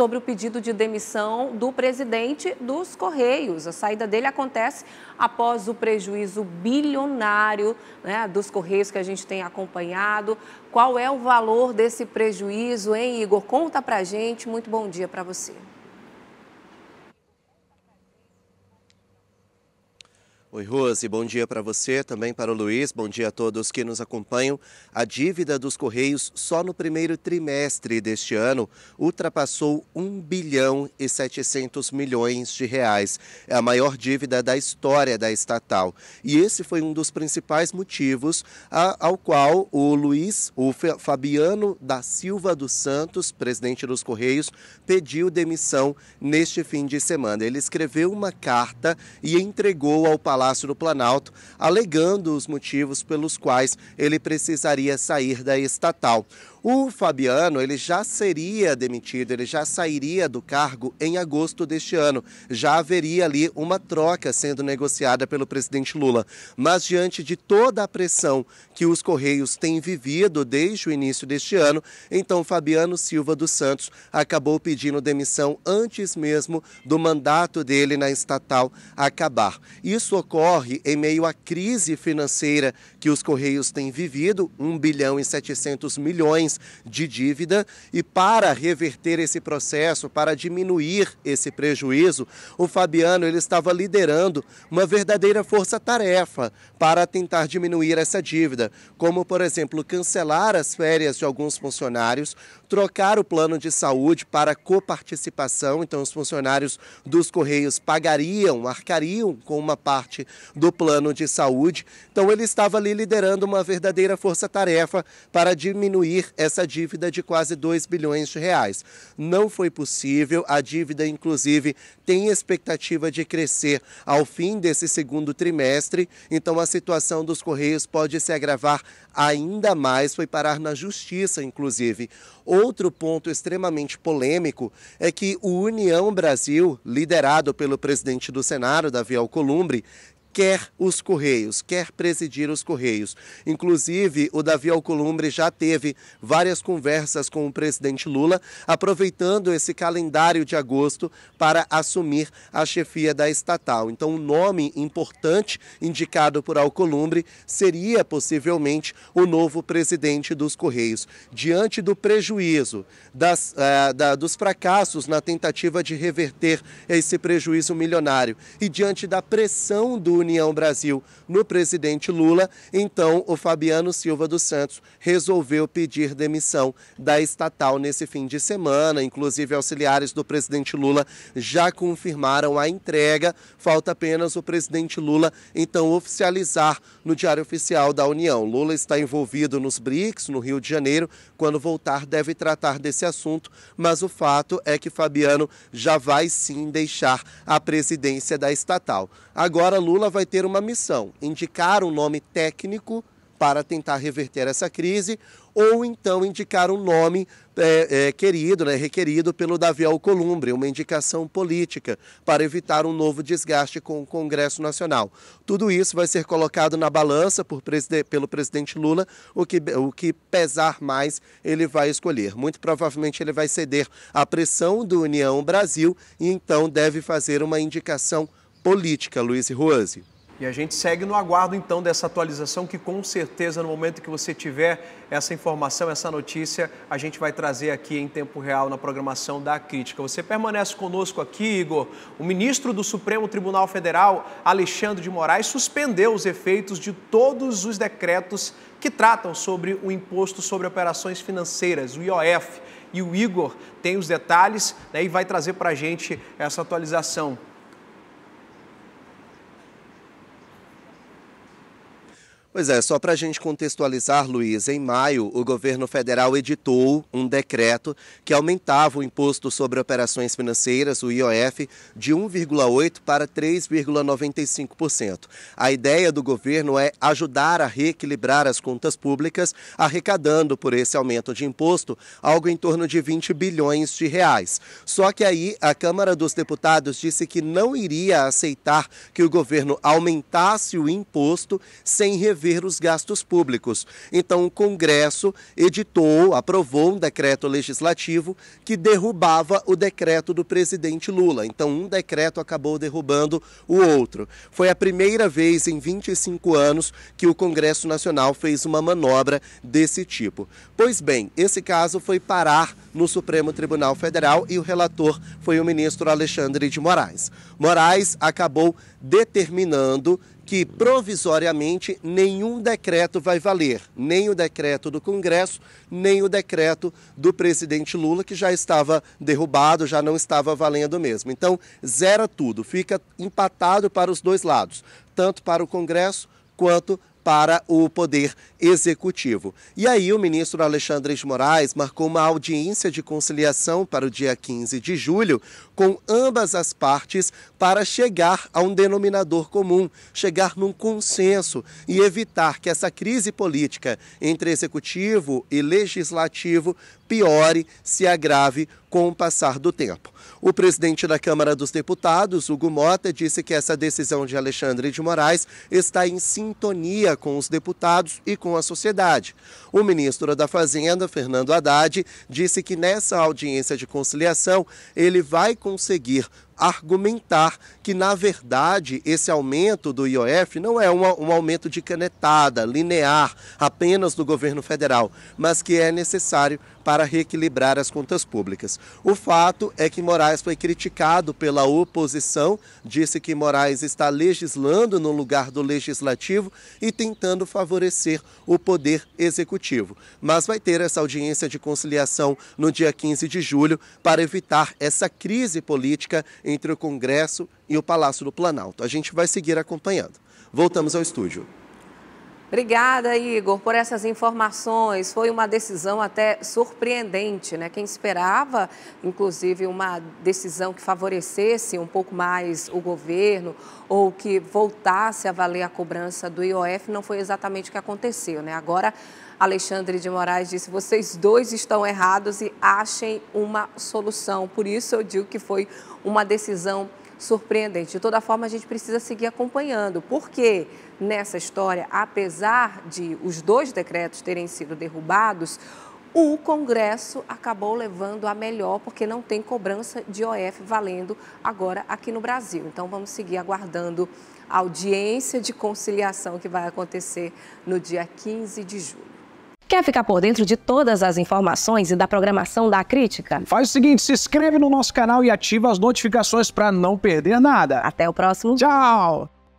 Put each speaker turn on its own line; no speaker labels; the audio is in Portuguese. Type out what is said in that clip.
sobre o pedido de demissão do presidente dos Correios. A saída dele acontece após o prejuízo bilionário, né, dos Correios que a gente tem acompanhado. Qual é o valor desse prejuízo, hein, Igor? Conta pra gente. Muito bom dia para você.
Oi, Rose, bom dia para você, também para o Luiz, bom dia a todos que nos acompanham. A dívida dos Correios só no primeiro trimestre deste ano ultrapassou 1 bilhão e 700 milhões de reais. É a maior dívida da história da estatal. E esse foi um dos principais motivos ao qual o Fabiano da Silva dos Santos, presidente dos Correios, pediu demissão neste fim de semana. Ele escreveu uma carta e entregou ao Palácio do Planalto, alegando os motivos pelos quais ele precisaria sair da estatal. O Fabiano, ele já seria demitido, ele já sairia do cargo em agosto deste ano. Já haveria ali uma troca sendo negociada pelo presidente Lula. Mas diante de toda a pressão que os Correios têm vivido desde o início deste ano, então Fabiano Silva dos Santos acabou pedindo demissão antes mesmo do mandato dele na estatal acabar. Isso ocorre em meio à crise financeira que os Correios têm vivido, 1 bilhão e 700 milhões de dívida, e para reverter esse processo, para diminuir esse prejuízo, o Fabiano ele estava liderando uma verdadeira força-tarefa para tentar diminuir essa dívida, como, por exemplo, cancelar as férias de alguns funcionários, trocar o plano de saúde para coparticipação, então os funcionários dos Correios arcariam com uma parte do plano de saúde. Então ele estava ali liderando uma verdadeira força-tarefa para diminuir essa dívida de quase 2 bilhões de reais. Não foi possível, a dívida inclusive tem expectativa de crescer ao fim desse segundo trimestre, então a situação dos Correios pode se agravar ainda mais, foi parar na justiça inclusive. Outro ponto extremamente polêmico é que o União Brasil, liderado pelo presidente do Senado, Davi Alcolumbre, quer os Correios, quer presidir os Correios. Inclusive, o Davi Alcolumbre já teve várias conversas com o presidente Lula, aproveitando esse calendário de agosto para assumir a chefia da estatal. Então, um nome importante indicado por Alcolumbre seria possivelmente o novo presidente dos Correios. Diante do prejuízo, dos fracassos na tentativa de reverter esse prejuízo milionário e diante da pressão do União Brasil no presidente Lula, então o Fabiano Silva dos Santos resolveu pedir demissão da estatal nesse fim de semana. Inclusive, auxiliares do presidente Lula já confirmaram a entrega. Falta apenas o presidente Lula, então, oficializar no Diário Oficial da União. Lula está envolvido nos BRICS, no Rio de Janeiro. Quando voltar, deve tratar desse assunto, mas o fato é que Fabiano já vai sim deixar a presidência da estatal. Agora, Lula vai ter uma missão: indicar um nome técnico para tentar reverter essa crise, ou então indicar um nome requerido pelo Davi Alcolumbre, uma indicação política para evitar um novo desgaste com o Congresso Nacional. Tudo isso vai ser colocado na balança pelo presidente Lula, o que pesar mais ele vai escolher. Muito provavelmente ele vai ceder à pressão do União Brasil e então deve fazer uma indicação política, Luiz e Rose.
E a gente segue no aguardo, então, dessa atualização que, com certeza, no momento que você tiver essa informação, essa notícia, a gente vai trazer aqui em tempo real na programação da Crítica. Você permanece conosco aqui, Igor. O ministro do Supremo Tribunal Federal, Alexandre de Moraes, suspendeu os efeitos de todos os decretos que tratam sobre o Imposto sobre Operações Financeiras, o IOF. E o Igor tem os detalhes, né, e vai trazer para a gente essa atualização.
Pois é, só para a gente contextualizar, Luiz, em maio o governo federal editou um decreto que aumentava o imposto sobre operações financeiras, o IOF, de 1,8% para 3,95%. A ideia do governo é ajudar a reequilibrar as contas públicas, arrecadando por esse aumento de imposto algo em torno de 20 bilhões de reais. Só que aí a Câmara dos Deputados disse que não iria aceitar que o governo aumentasse o imposto sem rever rever os gastos públicos. Então, o Congresso aprovou um decreto legislativo que derrubava o decreto do presidente Lula. Então, um decreto acabou derrubando o outro. Foi a primeira vez em 25 anos que o Congresso Nacional fez uma manobra desse tipo. Pois bem, esse caso foi parar no Supremo Tribunal Federal e o relator foi o ministro Alexandre de Moraes. Moraes acabou determinando que, provisoriamente, nenhum decreto vai valer, nem o decreto do Congresso, nem o decreto do presidente Lula, que já estava derrubado, já não estava valendo mesmo. Então, zera tudo, fica empatado para os dois lados, tanto para o Congresso quanto para o Poder Executivo. E aí o ministro Alexandre de Moraes marcou uma audiência de conciliação para o dia 15 de julho com ambas as partes para chegar a um denominador comum, chegar num consenso e evitar que essa crise política entre Executivo e Legislativo piore, se agrave com o passar do tempo. O presidente da Câmara dos Deputados, Hugo Mota, disse que essa decisão de Alexandre de Moraes está em sintonia com os deputados e com a sociedade. O ministro da Fazenda, Fernando Haddad, disse que nessa audiência de conciliação ele vai conseguir argumentar que, na verdade, esse aumento do IOF não é um aumento de canetada, linear, apenas do governo federal, mas que é necessário para reequilibrar as contas públicas. O fato é que Moraes foi criticado pela oposição, disse que Moraes está legislando no lugar do legislativo e tentando favorecer o poder executivo. Mas vai ter essa audiência de conciliação no dia 15 de julho para evitar essa crise política entre o Congresso e o Palácio do Planalto. A gente vai seguir acompanhando. Voltamos ao estúdio.
Obrigada, Igor, por essas informações. Foi uma decisão até surpreendente, né? Quem esperava, inclusive, uma decisão que favorecesse um pouco mais o governo ou que voltasse a valer a cobrança do IOF, não foi exatamente o que aconteceu, né? Agora, Alexandre de Moraes disse: vocês dois estão errados e achem uma solução. Por isso eu digo que foi uma decisão surpreendente. De toda forma, a gente precisa seguir acompanhando, porque nessa história, apesar de os dois decretos terem sido derrubados, o Congresso acabou levando a melhor, porque não tem cobrança de IOF valendo agora aqui no Brasil. Então, vamos seguir aguardando a audiência de conciliação que vai acontecer no dia 15 de julho.
Quer ficar por dentro de todas as informações e da programação da Crítica?
Faz o seguinte, se inscreve no nosso canal e ativa as notificações para não perder nada.
Até o próximo.
Tchau!